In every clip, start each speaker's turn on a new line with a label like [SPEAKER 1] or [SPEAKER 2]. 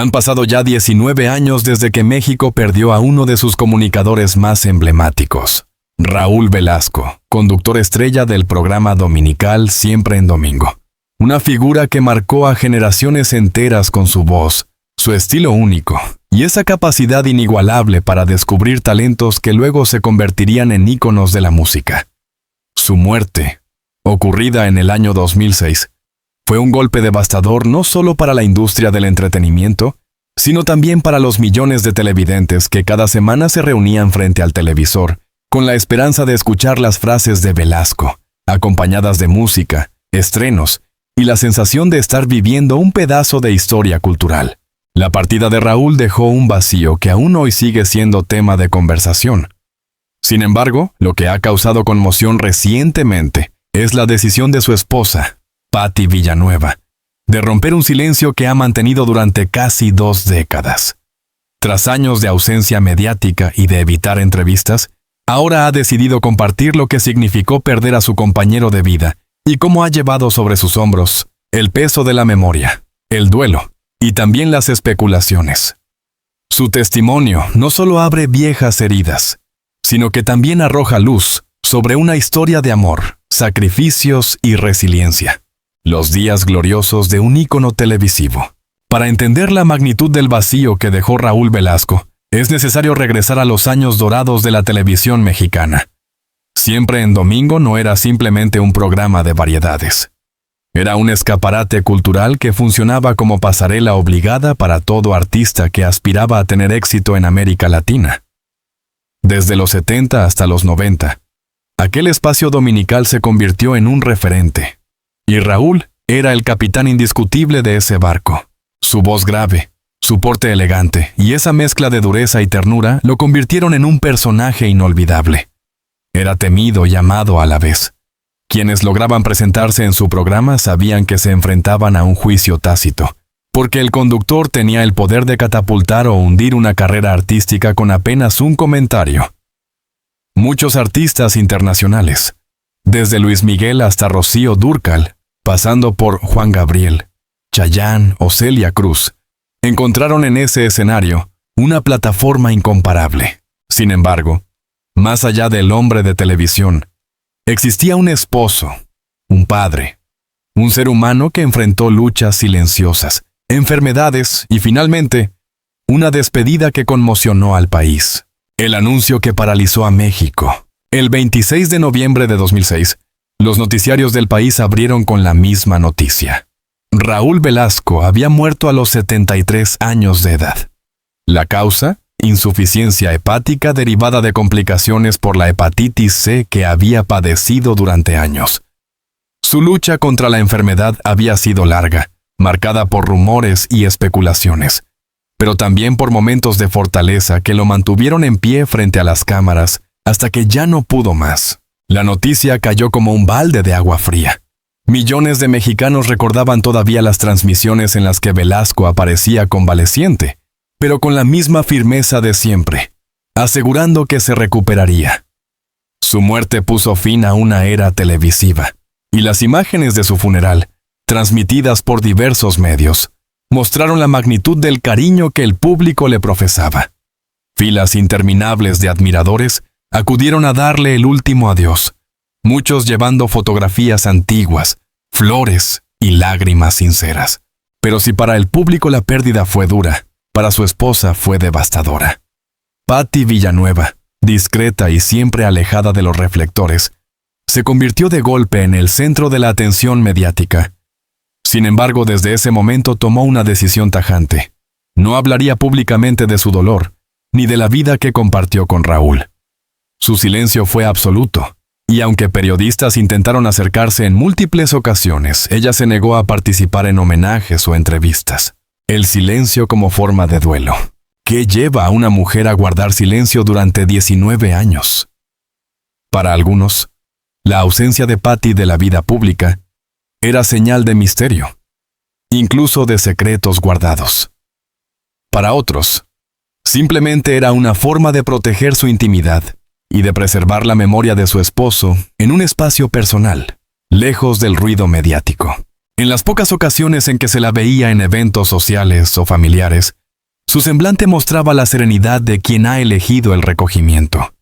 [SPEAKER 1] Han pasado ya 19 años desde que México perdió a uno de sus comunicadores más emblemáticos, Raúl Velasco, conductor estrella del programa dominical Siempre en Domingo. Una figura que marcó a generaciones enteras con su voz, su estilo único y esa capacidad inigualable para descubrir talentos que luego se convertirían en íconos de la música. Su muerte, ocurrida en el año 2006, fue un golpe devastador no solo para la industria del entretenimiento, sino también para los millones de televidentes que cada semana se reunían frente al televisor con la esperanza de escuchar las frases de Velasco, acompañadas de música, estrenos y la sensación de estar viviendo un pedazo de historia cultural. La partida de Raúl dejó un vacío que aún hoy sigue siendo tema de conversación. Sin embargo, lo que ha causado conmoción recientemente es la decisión de su esposa, Patti Villanueva, de romper un silencio que ha mantenido durante casi 2 décadas. Tras años de ausencia mediática y de evitar entrevistas, ahora ha decidido compartir lo que significó perder a su compañero de vida y cómo ha llevado sobre sus hombros el peso de la memoria, el duelo y también las especulaciones. Su testimonio no solo abre viejas heridas, sino que también arroja luz sobre una historia de amor, sacrificios y resiliencia. Los días gloriosos de un ícono televisivo. Para entender la magnitud del vacío que dejó Raúl Velasco, es necesario regresar a los años dorados de la televisión mexicana. Siempre en Domingo no era simplemente un programa de variedades. Era un escaparate cultural que funcionaba como pasarela obligada para todo artista que aspiraba a tener éxito en América Latina. Desde los 70 hasta los 90, aquel espacio dominical se convirtió en un referente. Y Raúl era el capitán indiscutible de ese barco. Su voz grave, su porte elegante y esa mezcla de dureza y ternura lo convirtieron en un personaje inolvidable. Era temido y amado a la vez. Quienes lograban presentarse en su programa sabían que se enfrentaban a un juicio tácito, porque el conductor tenía el poder de catapultar o hundir una carrera artística con apenas un comentario. Muchos artistas internacionales, desde Luis Miguel hasta Rocío Dúrcal, pasando por Juan Gabriel, Chayanne o Celia Cruz, encontraron en ese escenario una plataforma incomparable. Sin embargo, más allá del hombre de televisión, existía un esposo, un padre, un ser humano que enfrentó luchas silenciosas, enfermedades y finalmente, una despedida que conmocionó al país. El anuncio que paralizó a México. El 26 de noviembre de 2006, los noticiarios del país abrieron con la misma noticia. Raúl Velasco había muerto a los 73 años de edad. La causa, insuficiencia hepática derivada de complicaciones por la hepatitis C que había padecido durante años. Su lucha contra la enfermedad había sido larga, marcada por rumores y especulaciones, pero también por momentos de fortaleza que lo mantuvieron en pie frente a las cámaras hasta que ya no pudo más. La noticia cayó como un balde de agua fría. Millones de mexicanos recordaban todavía las transmisiones en las que Velasco aparecía convaleciente, pero con la misma firmeza de siempre, asegurando que se recuperaría. Su muerte puso fin a una era televisiva, y las imágenes de su funeral, transmitidas por diversos medios, mostraron la magnitud del cariño que el público le profesaba. Filas interminables de admiradores acudieron a darle el último adiós, muchos llevando fotografías antiguas, flores y lágrimas sinceras. Pero si para el público la pérdida fue dura, para su esposa fue devastadora. Patti Villanueva, discreta y siempre alejada de los reflectores, se convirtió de golpe en el centro de la atención mediática. Sin embargo, desde ese momento tomó una decisión tajante. No hablaría públicamente de su dolor, ni de la vida que compartió con Raúl. Su silencio fue absoluto, y aunque periodistas intentaron acercarse en múltiples ocasiones, ella se negó a participar en homenajes o entrevistas. El silencio como forma de duelo. ¿Qué lleva a una mujer a guardar silencio durante 19 años? Para algunos, la ausencia de Patti de la vida pública era señal de misterio, incluso de secretos guardados. Para otros, simplemente era una forma de proteger su intimidad y de preservar la memoria de su esposo en un espacio personal, lejos del ruido mediático. En las pocas ocasiones en que se la veía en eventos sociales o familiares, su semblante mostraba la serenidad de quien ha elegido el recogimiento.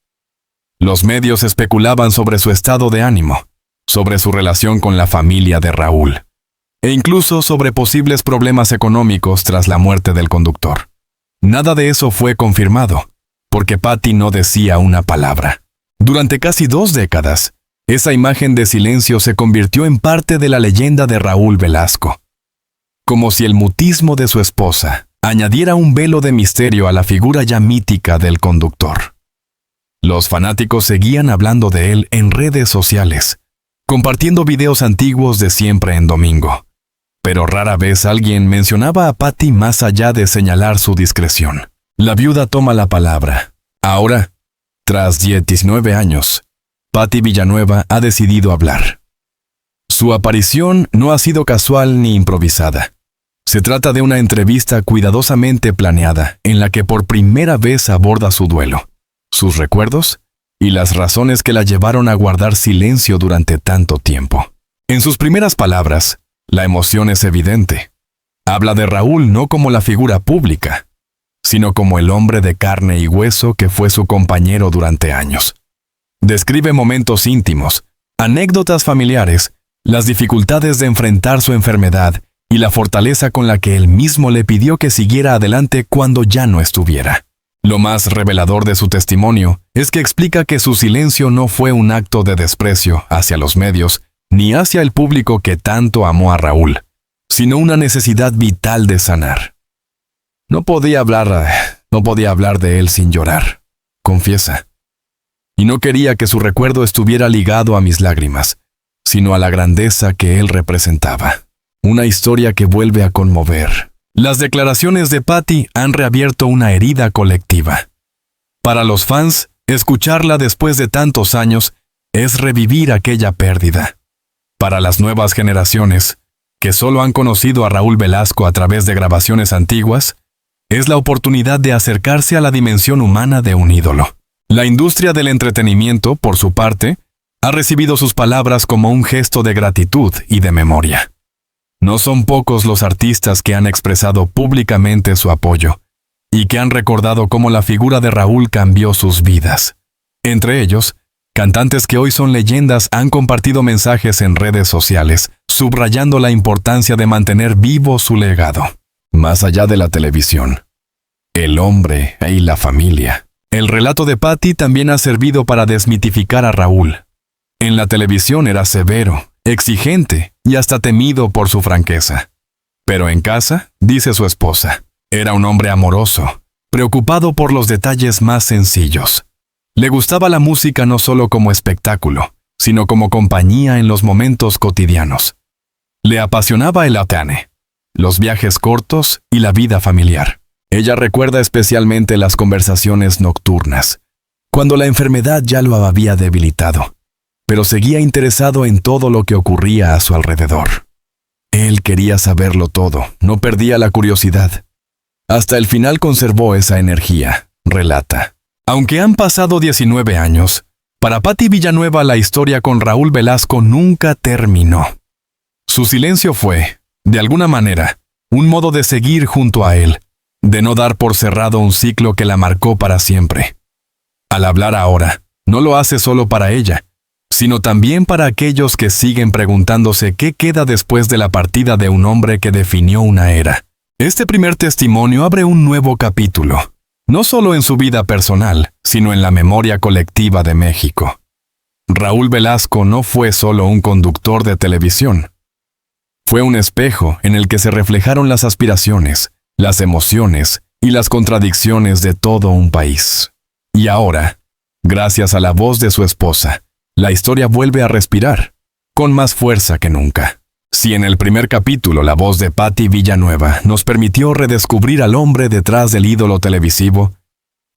[SPEAKER 1] Los medios especulaban sobre su estado de ánimo, sobre su relación con la familia de Raúl, e incluso sobre posibles problemas económicos tras la muerte del conductor. Nada de eso fue confirmado, porque Patty no decía una palabra. Durante casi 2 décadas, esa imagen de silencio se convirtió en parte de la leyenda de Raúl Velasco, como si el mutismo de su esposa añadiera un velo de misterio a la figura ya mítica del conductor. Los fanáticos seguían hablando de él en redes sociales, compartiendo videos antiguos de Siempre en Domingo. Pero rara vez alguien mencionaba a Patty más allá de señalar su discreción. La viuda toma la palabra. Ahora, tras 19 años, Patty Villanueva ha decidido hablar. Su aparición no ha sido casual ni improvisada. Se trata de una entrevista cuidadosamente planeada en la que por primera vez aborda su duelo, sus recuerdos y las razones que la llevaron a guardar silencio durante tanto tiempo. En sus primeras palabras, la emoción es evidente. Habla de Raúl no como la figura pública, sino como el hombre de carne y hueso que fue su compañero durante años. Describe momentos íntimos, anécdotas familiares, las dificultades de enfrentar su enfermedad y la fortaleza con la que él mismo le pidió que siguiera adelante cuando ya no estuviera. Lo más revelador de su testimonio es que explica que su silencio no fue un acto de desprecio hacia los medios ni hacia el público que tanto amó a Raúl, sino una necesidad vital de sanar. No podía hablar de él sin llorar, confiesa. Y no quería que su recuerdo estuviera ligado a mis lágrimas, sino a la grandeza que él representaba. Una historia que vuelve a conmover. Las declaraciones de Patty han reabierto una herida colectiva. Para los fans, escucharla después de tantos años es revivir aquella pérdida. Para las nuevas generaciones, que solo han conocido a Raúl Velasco a través de grabaciones antiguas, es la oportunidad de acercarse a la dimensión humana de un ídolo. La industria del entretenimiento, por su parte, ha recibido sus palabras como un gesto de gratitud y de memoria. No son pocos los artistas que han expresado públicamente su apoyo y que han recordado cómo la figura de Raúl cambió sus vidas. Entre ellos, cantantes que hoy son leyendas han compartido mensajes en redes sociales, subrayando la importancia de mantener vivo su legado. Más allá de la televisión, el hombre y la familia. El relato de Patty también ha servido para desmitificar a Raúl. En la televisión era severo, exigente y hasta temido por su franqueza. Pero en casa, dice su esposa, era un hombre amoroso, preocupado por los detalles más sencillos. Le gustaba la música no solo como espectáculo, sino como compañía en los momentos cotidianos. Le apasionaba el atane, los viajes cortos y la vida familiar. Ella recuerda especialmente las conversaciones nocturnas, cuando la enfermedad ya lo había debilitado, pero seguía interesado en todo lo que ocurría a su alrededor. Él quería saberlo todo, no perdía la curiosidad. Hasta el final conservó esa energía, relata. Aunque han pasado 19 años, para Patty Villanueva la historia con Raúl Velasco nunca terminó. Su silencio fue, de alguna manera, un modo de seguir junto a él, de no dar por cerrado un ciclo que la marcó para siempre. Al hablar ahora, no lo hace solo para ella, sino también para aquellos que siguen preguntándose qué queda después de la partida de un hombre que definió una era. Este primer testimonio abre un nuevo capítulo, no solo en su vida personal, sino en la memoria colectiva de México. Raúl Velasco no fue solo un conductor de televisión. Fue un espejo en el que se reflejaron las aspiraciones, las emociones y las contradicciones de todo un país. Y ahora, gracias a la voz de su esposa, la historia vuelve a respirar, con más fuerza que nunca. Si en el primer capítulo la voz de Patty Villanueva nos permitió redescubrir al hombre detrás del ídolo televisivo,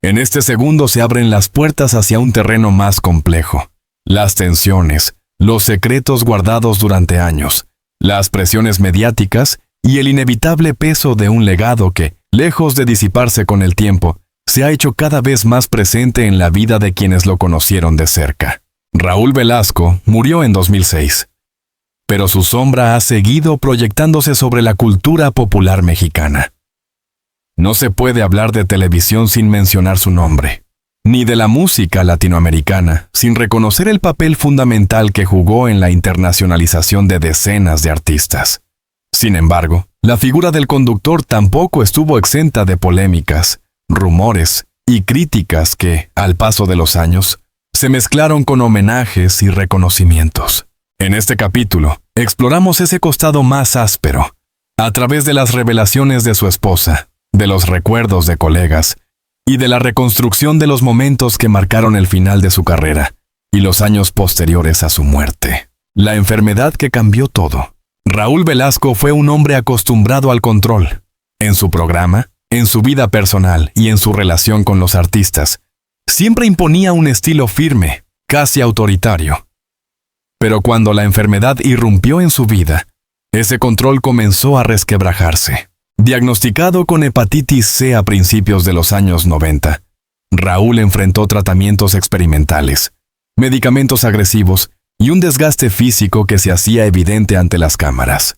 [SPEAKER 1] en este segundo se abren las puertas hacia un terreno más complejo. Las tensiones, los secretos guardados durante años, las presiones mediáticas y el inevitable peso de un legado que, lejos de disiparse con el tiempo, se ha hecho cada vez más presente en la vida de quienes lo conocieron de cerca. Raúl Velasco murió en 2006. pero su sombra ha seguido proyectándose sobre la cultura popular mexicana. No se puede hablar de televisión sin mencionar su nombre, ni de la música latinoamericana sin reconocer el papel fundamental que jugó en la internacionalización de decenas de artistas. Sin embargo, la figura del conductor tampoco estuvo exenta de polémicas, rumores y críticas que, al paso de los años, se mezclaron con homenajes y reconocimientos. En este capítulo, exploramos ese costado más áspero, a través de las revelaciones de su esposa, de los recuerdos de colegas y de la reconstrucción de los momentos que marcaron el final de su carrera y los años posteriores a su muerte. La enfermedad que cambió todo. Raúl Velasco fue un hombre acostumbrado al control. En su programa, en su vida personal y en su relación con los artistas, siempre imponía un estilo firme, casi autoritario. Pero cuando la enfermedad irrumpió en su vida, ese control comenzó a resquebrajarse. Diagnosticado con hepatitis C a principios de los años 90, Raúl enfrentó tratamientos experimentales, medicamentos agresivos y un desgaste físico que se hacía evidente ante las cámaras.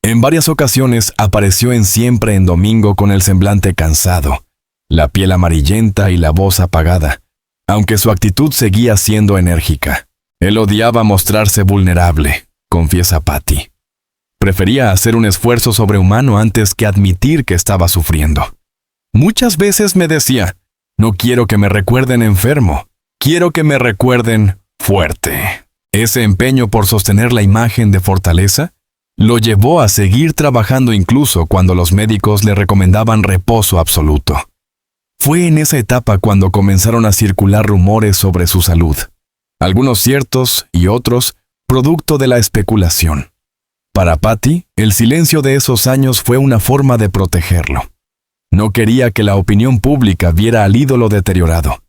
[SPEAKER 1] En varias ocasiones apareció en Siempre en Domingo con el semblante cansado, la piel amarillenta y la voz apagada, aunque su actitud seguía siendo enérgica. Él odiaba mostrarse vulnerable, confiesa Patti. Prefería hacer un esfuerzo sobrehumano antes que admitir que estaba sufriendo. Muchas veces me decía, no quiero que me recuerden enfermo, quiero que me recuerden fuerte. Ese empeño por sostener la imagen de fortaleza lo llevó a seguir trabajando incluso cuando los médicos le recomendaban reposo absoluto. Fue en esa etapa cuando comenzaron a circular rumores sobre su salud, algunos ciertos y otros producto de la especulación. Para Patti, el silencio de esos años fue una forma de protegerlo. No quería que la opinión pública viera al ídolo deteriorado,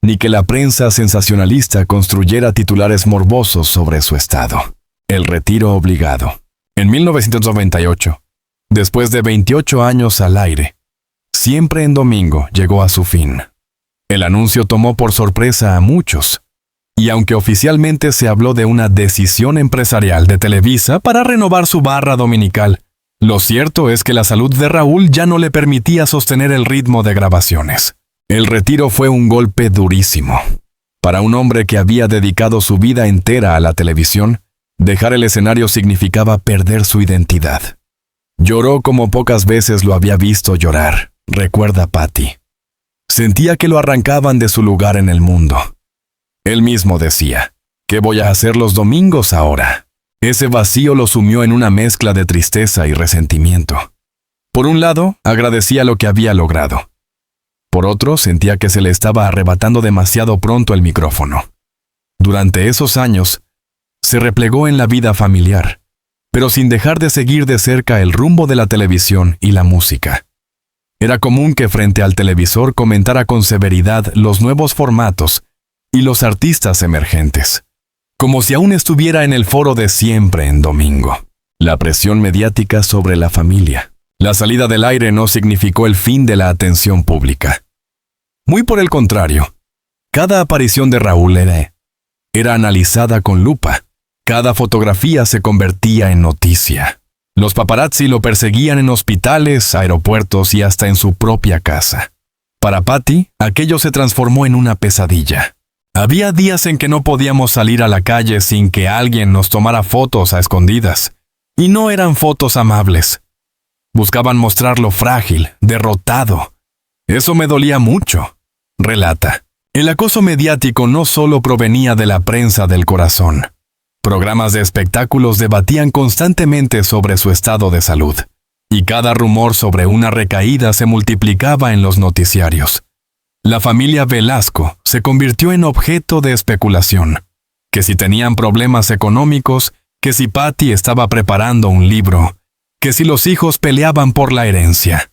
[SPEAKER 1] ni que la prensa sensacionalista construyera titulares morbosos sobre su estado. El retiro obligado. En 1998, después de 28 años al aire, Siempre en Domingo llegó a su fin. El anuncio tomó por sorpresa a muchos, y aunque oficialmente se habló de una decisión empresarial de Televisa para renovar su barra dominical, lo cierto es que la salud de Raúl ya no le permitía sostener el ritmo de grabaciones. El retiro fue un golpe durísimo. Para un hombre que había dedicado su vida entera a la televisión, dejar el escenario significaba perder su identidad. Lloró como pocas veces lo había visto llorar, recuerda Patti. Sentía que lo arrancaban de su lugar en el mundo. Él mismo decía, ¿qué voy a hacer los domingos ahora? Ese vacío lo sumió en una mezcla de tristeza y resentimiento. Por un lado, agradecía lo que había logrado. Por otro, sentía que se le estaba arrebatando demasiado pronto el micrófono. Durante esos años, se replegó en la vida familiar, pero sin dejar de seguir de cerca el rumbo de la televisión y la música. Era común que frente al televisor comentara con severidad los nuevos formatos y los artistas emergentes, como si aún estuviera en el foro de Siempre en Domingo. La presión mediática sobre la familia. La salida del aire no significó el fin de la atención pública. Muy por el contrario, cada aparición de Raúl era analizada con lupa. Cada fotografía se convertía en noticia. Los paparazzi lo perseguían en hospitales, aeropuertos y hasta en su propia casa. Para Patti, aquello se transformó en una pesadilla. Había días en que no podíamos salir a la calle sin que alguien nos tomara fotos a escondidas. Y no eran fotos amables. Buscaban mostrarlo frágil, derrotado. Eso me dolía mucho, relata. El acoso mediático no solo provenía de la prensa del corazón. Programas de espectáculos debatían constantemente sobre su estado de salud, y cada rumor sobre una recaída se multiplicaba en los noticiarios. La familia Velasco se convirtió en objeto de especulación, que si tenían problemas económicos, que si Patti estaba preparando un libro, que si los hijos peleaban por la herencia.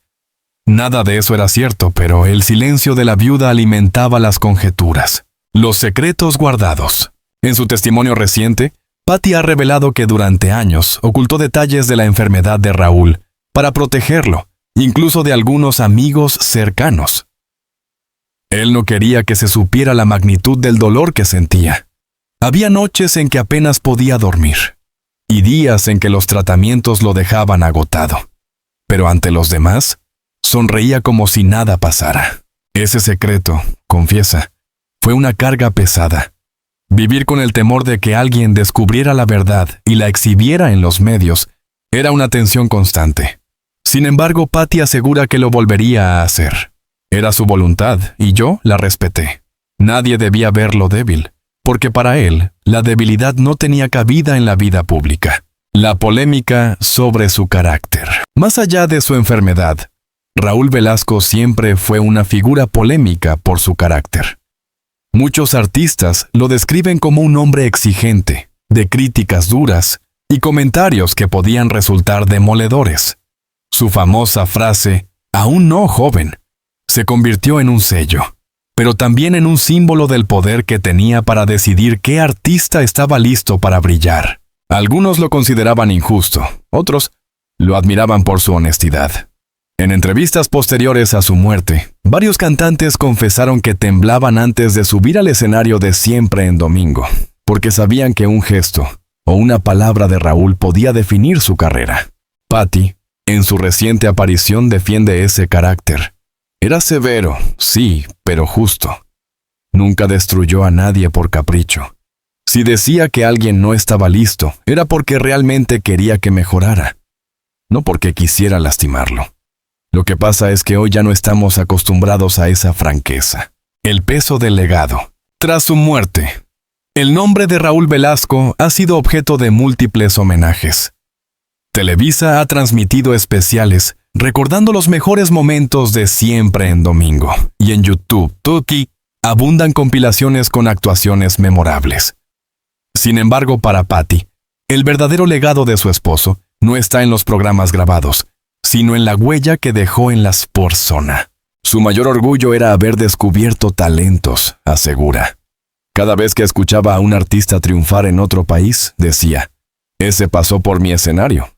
[SPEAKER 1] Nada de eso era cierto, pero el silencio de la viuda alimentaba las conjeturas, los secretos guardados. En su testimonio reciente, Patti ha revelado que durante años ocultó detalles de la enfermedad de Raúl para protegerlo, incluso de algunos amigos cercanos. Él no quería que se supiera la magnitud del dolor que sentía. Había noches en que apenas podía dormir. y días en que los tratamientos lo dejaban agotado. Pero ante los demás, sonreía como si nada pasara. Ese secreto, confiesa, fue una carga pesada. Vivir con el temor de que alguien descubriera la verdad y la exhibiera en los medios era una tensión constante. Sin embargo, Patty asegura que lo volvería a hacer. Era su voluntad y yo la respeté. Nadie debía verlo débil, porque para él, la debilidad no tenía cabida en la vida pública. La polémica sobre su carácter. Más allá de su enfermedad, Raúl Velasco siempre fue una figura polémica por su carácter. Muchos artistas lo describen como un hombre exigente, de críticas duras y comentarios que podían resultar demoledores. Su famosa frase, "aún no, joven", se convirtió en un sello, pero también en un símbolo del poder que tenía para decidir qué artista estaba listo para brillar. Algunos lo consideraban injusto, otros lo admiraban por su honestidad. En entrevistas posteriores a su muerte, varios cantantes confesaron que temblaban antes de subir al escenario de Siempre en Domingo, porque sabían que un gesto o una palabra de Raúl podía definir su carrera. Patty, en su reciente aparición, defiende ese carácter. Era severo, sí, pero justo. Nunca destruyó a nadie por capricho. Si decía que alguien no estaba listo, era porque realmente quería que mejorara, no porque quisiera lastimarlo. Lo que pasa es que hoy ya no estamos acostumbrados a esa franqueza. El peso del legado. Tras su muerte, el nombre de Raúl Velasco ha sido objeto de múltiples homenajes. Televisa ha transmitido especiales recordando los mejores momentos de Siempre en Domingo, y en YouTube, Tuki, abundan compilaciones con actuaciones memorables. Sin embargo, para Patty, el verdadero legado de su esposo no está en los programas grabados, sino en la huella que dejó en las personas. Su mayor orgullo era haber descubierto talentos, asegura. Cada vez que escuchaba a un artista triunfar en otro país, decía, "Ese pasó por mi escenario".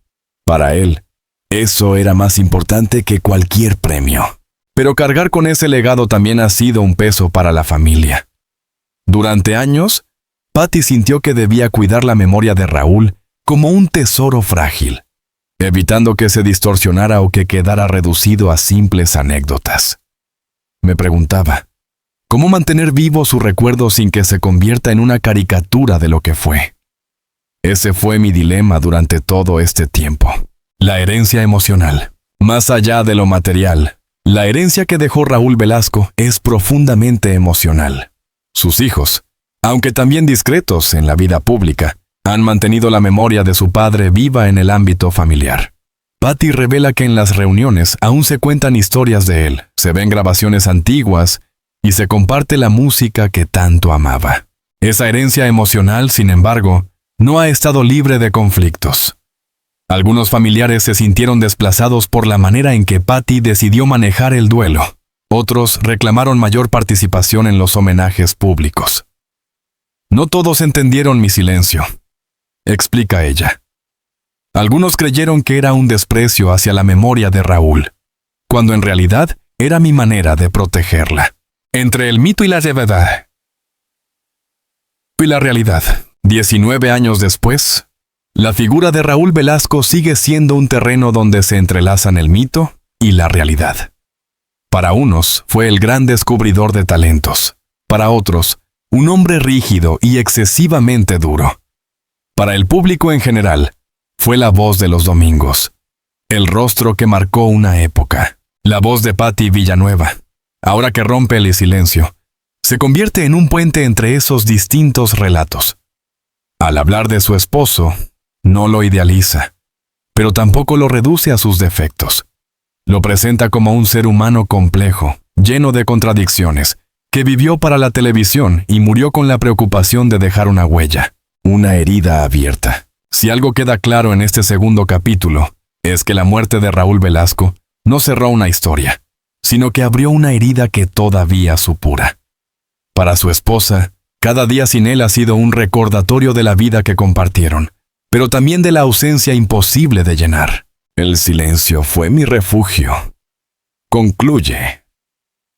[SPEAKER 1] Para él, eso era más importante que cualquier premio. Pero cargar con ese legado también ha sido un peso para la familia. Durante años, Patty sintió que debía cuidar la memoria de Raúl como un tesoro frágil, evitando que se distorsionara o que quedara reducido a simples anécdotas. Me preguntaba, ¿cómo mantener vivo su recuerdo sin que se convierta en una caricatura de lo que fue? Ese fue mi dilema durante todo este tiempo. La herencia emocional. Más allá de lo material, la herencia que dejó Raúl Velasco es profundamente emocional. Sus hijos, aunque también discretos en la vida pública, han mantenido la memoria de su padre viva en el ámbito familiar. Patty revela que en las reuniones aún se cuentan historias de él, se ven grabaciones antiguas y se comparte la música que tanto amaba. Esa herencia emocional, sin embargo, no ha estado libre de conflictos. Algunos familiares se sintieron desplazados por la manera en que Patty decidió manejar el duelo. Otros reclamaron mayor participación en los homenajes públicos. No todos entendieron mi silencio, explica ella. Algunos creyeron que era un desprecio hacia la memoria de Raúl, cuando en realidad era mi manera de protegerla. Entre el mito y la realidad. 19 años después, la figura de Raúl Velasco sigue siendo un terreno donde se entrelazan el mito y la realidad. Para unos, fue el gran descubridor de talentos. Para otros, un hombre rígido y excesivamente duro. Para el público en general, fue la voz de los domingos, el rostro que marcó una época. La voz de Patty Villanueva, ahora que rompe el silencio, se convierte en un puente entre esos distintos relatos. Al hablar de su esposo, no lo idealiza, pero tampoco lo reduce a sus defectos. Lo presenta como un ser humano complejo, lleno de contradicciones, que vivió para la televisión y murió con la preocupación de dejar una huella, una herida abierta. Si algo queda claro en este segundo capítulo, es que la muerte de Raúl Velasco no cerró una historia, sino que abrió una herida que todavía supura. Para su esposa, cada día sin él ha sido un recordatorio de la vida que compartieron, pero también de la ausencia imposible de llenar. El silencio fue mi refugio. Concluye.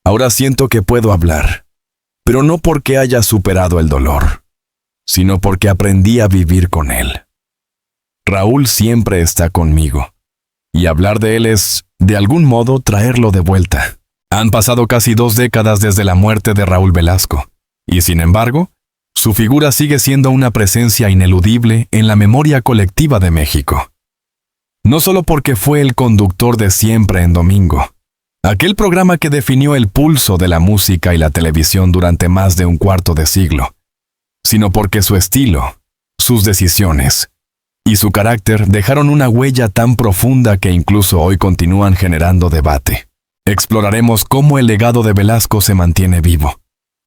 [SPEAKER 1] Ahora siento que puedo hablar, pero no porque haya superado el dolor, sino porque aprendí a vivir con él. Raúl siempre está conmigo. Y hablar de él es, de algún modo, traerlo de vuelta. Han pasado casi 2 décadas desde la muerte de Raúl Velasco, y sin embargo, su figura sigue siendo una presencia ineludible en la memoria colectiva de México. No solo porque fue el conductor de Siempre en Domingo, aquel programa que definió el pulso de la música y la televisión durante más de un cuarto de siglo, sino porque su estilo, sus decisiones y su carácter dejaron una huella tan profunda que incluso hoy continúan generando debate. Exploraremos cómo el legado de Velasco se mantiene vivo,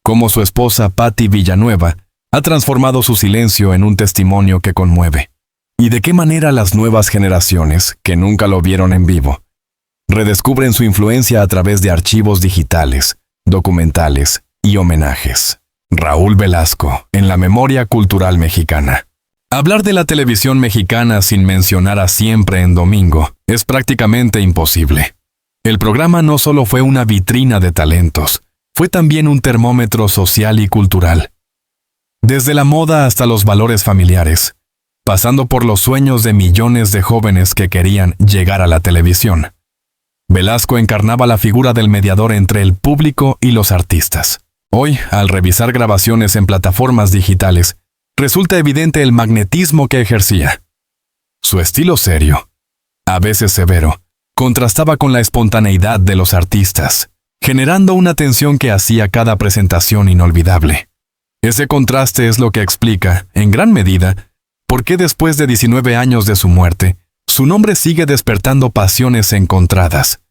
[SPEAKER 1] cómo su esposa Patti Villanueva ha transformado su silencio en un testimonio que conmueve, y de qué manera las nuevas generaciones, que nunca lo vieron en vivo, redescubren su influencia a través de archivos digitales, documentales y homenajes. Raúl Velasco, en la memoria cultural mexicana. Hablar de la televisión mexicana sin mencionar a Siempre en Domingo es prácticamente imposible. El programa no solo fue una vitrina de talentos, fue también un termómetro social y cultural. Desde la moda hasta los valores familiares, pasando por los sueños de millones de jóvenes que querían llegar a la televisión. Velasco encarnaba la figura del mediador entre el público y los artistas. Hoy, al revisar grabaciones en plataformas digitales, resulta evidente el magnetismo que ejercía. Su estilo serio, a veces severo, contrastaba con la espontaneidad de los artistas, generando una tensión que hacía cada presentación inolvidable. Ese contraste es lo que explica, en gran medida, por qué después de 19 años de su muerte, su nombre sigue despertando pasiones encontradas.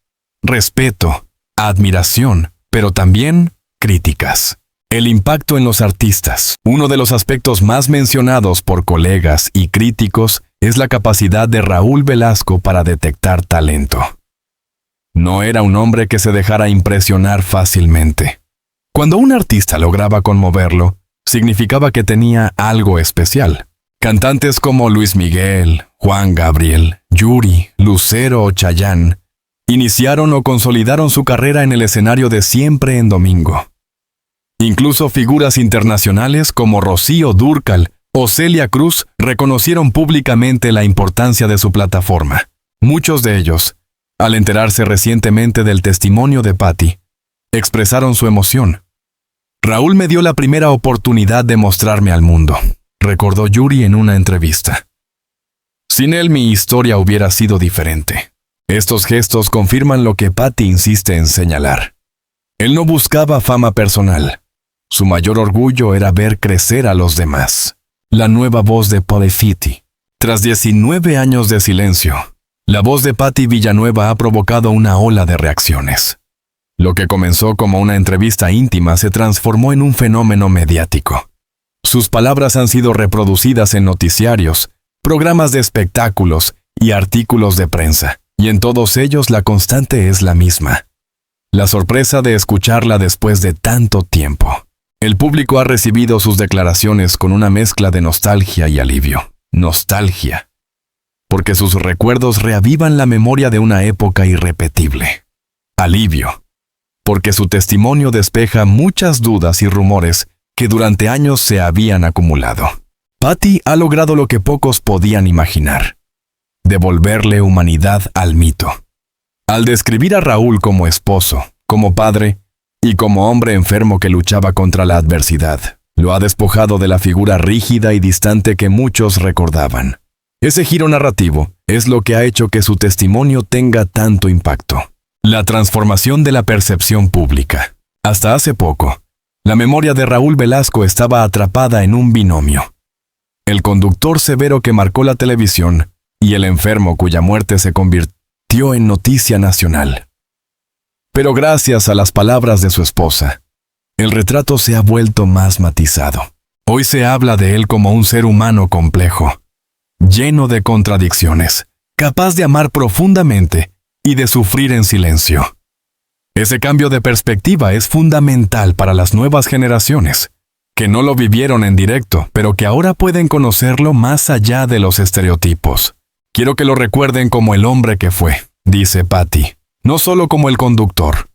[SPEAKER 1] Respeto, admiración, pero también críticas. El impacto en los artistas. Uno de los aspectos más mencionados por colegas y críticos es la capacidad de Raúl Velasco para detectar talento. No era un hombre que se dejara impresionar fácilmente. Cuando un artista lograba conmoverlo, significaba que tenía algo especial. Cantantes como Luis Miguel, Juan Gabriel, Yuri, Lucero o Chayanne iniciaron o consolidaron su carrera en el escenario de Siempre en Domingo. Incluso figuras internacionales como Rocío Dúrcal o Celia Cruz reconocieron públicamente la importancia de su plataforma. Muchos de ellos, al enterarse recientemente del testimonio de Patti, expresaron su emoción. Raúl me dio la primera oportunidad de mostrarme al mundo, recordó Yuri en una entrevista. Sin él mi historia hubiera sido diferente. Estos gestos confirman lo que Patti insiste en señalar. Él no buscaba fama personal. Su mayor orgullo era ver crecer a los demás. La nueva voz de Paul Fitti. Tras 19 años de silencio, la voz de Patti Villanueva ha provocado una ola de reacciones. Lo que comenzó como una entrevista íntima se transformó en un fenómeno mediático. Sus palabras han sido reproducidas en noticiarios, programas de espectáculos y artículos de prensa, y en todos ellos la constante es la misma. La sorpresa de escucharla después de tanto tiempo. El público ha recibido sus declaraciones con una mezcla de nostalgia y alivio. Nostalgia, porque sus recuerdos reavivan la memoria de una época irrepetible. Alivio, porque su testimonio despeja muchas dudas y rumores que durante años se habían acumulado. Patti ha logrado lo que pocos podían imaginar: devolverle humanidad al mito. Al describir a Raúl como esposo, como padre y como hombre enfermo que luchaba contra la adversidad, lo ha despojado de la figura rígida y distante que muchos recordaban. Ese giro narrativo es lo que ha hecho que su testimonio tenga tanto impacto. La transformación de la percepción pública. Hasta hace poco, la memoria de Raúl Velasco estaba atrapada en un binomio: el conductor severo que marcó la televisión y el enfermo cuya muerte se convirtió en noticia nacional. Pero gracias a las palabras de su esposa, el retrato se ha vuelto más matizado. Hoy se habla de él como un ser humano complejo, lleno de contradicciones, capaz de amar profundamente y de sufrir en silencio. Ese cambio de perspectiva es fundamental para las nuevas generaciones, que no lo vivieron en directo, pero que ahora pueden conocerlo más allá de los estereotipos. Quiero que lo recuerden como el hombre que fue, dice Patti, no solo como el conductor.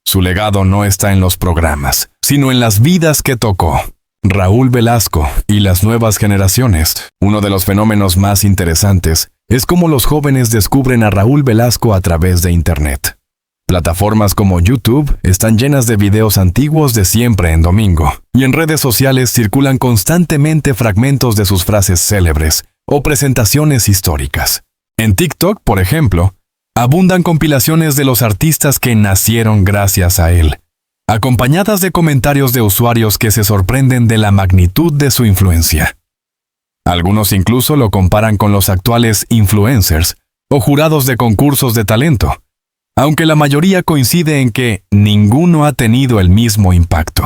[SPEAKER 1] Su legado no está en los programas, sino en las vidas que tocó. Raúl Velasco y las nuevas generaciones. Uno de los fenómenos más interesantes es cómo los jóvenes descubren a Raúl Velasco a través de Internet. Plataformas como YouTube están llenas de videos antiguos de Siempre en Domingo, y en redes sociales circulan constantemente fragmentos de sus frases célebres o presentaciones históricas. En TikTok, por ejemplo, abundan compilaciones de los artistas que nacieron gracias a él, acompañadas de comentarios de usuarios que se sorprenden de la magnitud de su influencia. Algunos incluso lo comparan con los actuales influencers o jurados de concursos de talento, aunque la mayoría coincide en que ninguno ha tenido el mismo impacto.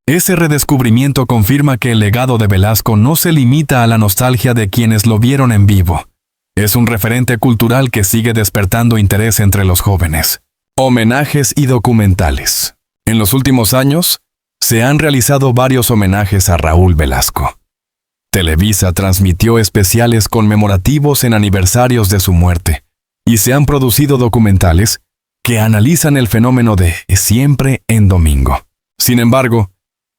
[SPEAKER 1] Ese redescubrimiento confirma que el legado de Velasco no se limita a la nostalgia de quienes lo vieron en vivo. Es un referente cultural que sigue despertando interés entre los jóvenes. Homenajes y documentales. En los últimos años, se han realizado varios homenajes a Raúl Velasco. Televisa transmitió especiales conmemorativos en aniversarios de su muerte, y se han producido documentales que analizan el fenómeno de Siempre en Domingo. Sin embargo,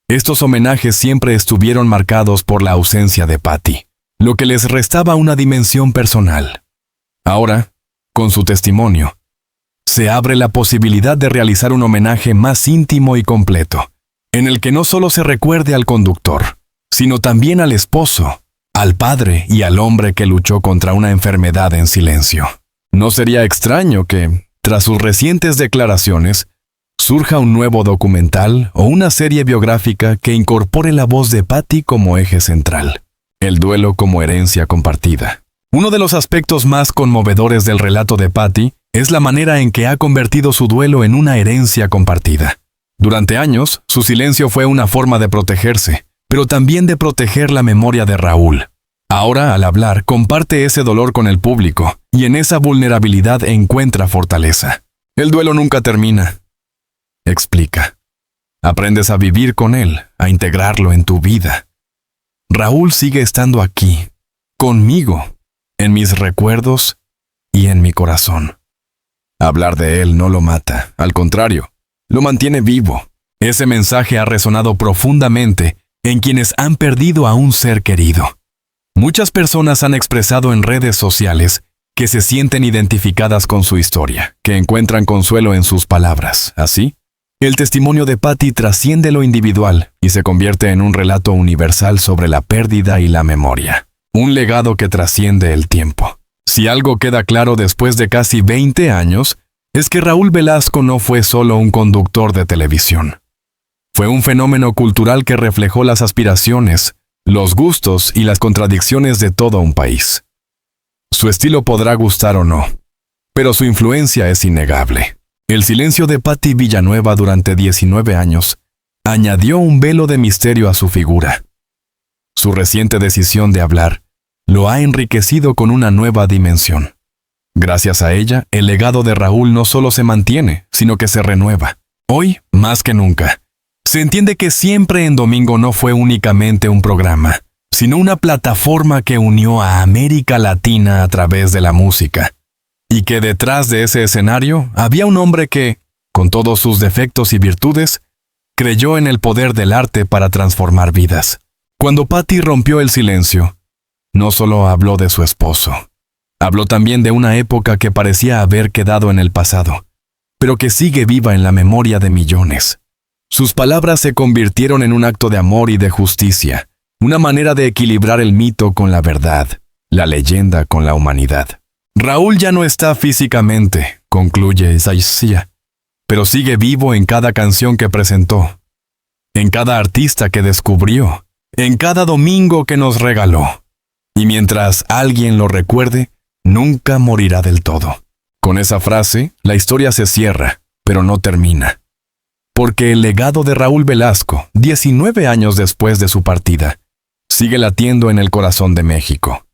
[SPEAKER 1] estos homenajes siempre estuvieron marcados por la ausencia de Patti, lo que les restaba una dimensión personal. Ahora, con su testimonio, se abre la posibilidad de realizar un homenaje más íntimo y completo, en el que no solo se recuerde al conductor, sino también al esposo, al padre y al hombre que luchó contra una enfermedad en silencio. No sería extraño que, tras sus recientes declaraciones, surja un nuevo documental o una serie biográfica que incorpore la voz de Patti como eje central. El duelo como herencia compartida. Uno de los aspectos más conmovedores del relato de Patti es la manera en que ha convertido su duelo en una herencia compartida. Durante años, su silencio fue una forma de protegerse, pero también de proteger la memoria de Raúl. Ahora, al hablar, comparte ese dolor con el público, y en esa vulnerabilidad encuentra fortaleza. El duelo nunca termina, explica. Aprendes a vivir con él, a integrarlo en tu vida. Raúl sigue estando aquí, conmigo, en mis recuerdos y en mi corazón. Hablar de él no lo mata, al contrario, lo mantiene vivo. Ese mensaje ha resonado profundamente en quienes han perdido a un ser querido. Muchas personas han expresado en redes sociales que se sienten identificadas con su historia, que encuentran consuelo en sus palabras. Así, el testimonio de Patti trasciende lo individual y se convierte en un relato universal sobre la pérdida y la memoria. Un legado que trasciende el tiempo. Si algo queda claro después de casi 20 años, es que Raúl Velasco no fue solo un conductor de televisión. Fue un fenómeno cultural que reflejó las aspiraciones, los gustos y las contradicciones de todo un país. Su estilo podrá gustar o no, pero su influencia es innegable. El silencio de Patti Villanueva durante 19 años añadió un velo de misterio a su figura. Su reciente decisión de hablar lo ha enriquecido con una nueva dimensión. Gracias a ella, el legado de Raúl no solo se mantiene, sino que se renueva. Hoy, más que nunca, se entiende que Siempre en Domingo no fue únicamente un programa, sino una plataforma que unió a América Latina a través de la música, y que detrás de ese escenario había un hombre que, con todos sus defectos y virtudes, creyó en el poder del arte para transformar vidas. Cuando Patti rompió el silencio, no solo habló de su esposo, habló también de una época que parecía haber quedado en el pasado, pero que sigue viva en la memoria de millones. Sus palabras se convirtieron en un acto de amor y de justicia, una manera de equilibrar el mito con la verdad, la leyenda con la humanidad. Raúl ya no está físicamente, concluye Isaiah, pero sigue vivo en cada canción que presentó, en cada artista que descubrió, en cada domingo que nos regaló. Y mientras alguien lo recuerde, nunca morirá del todo. Con esa frase, la historia se cierra, pero no termina. Porque el legado de Raúl Velasco, 19 años después de su partida, sigue latiendo en el corazón de México.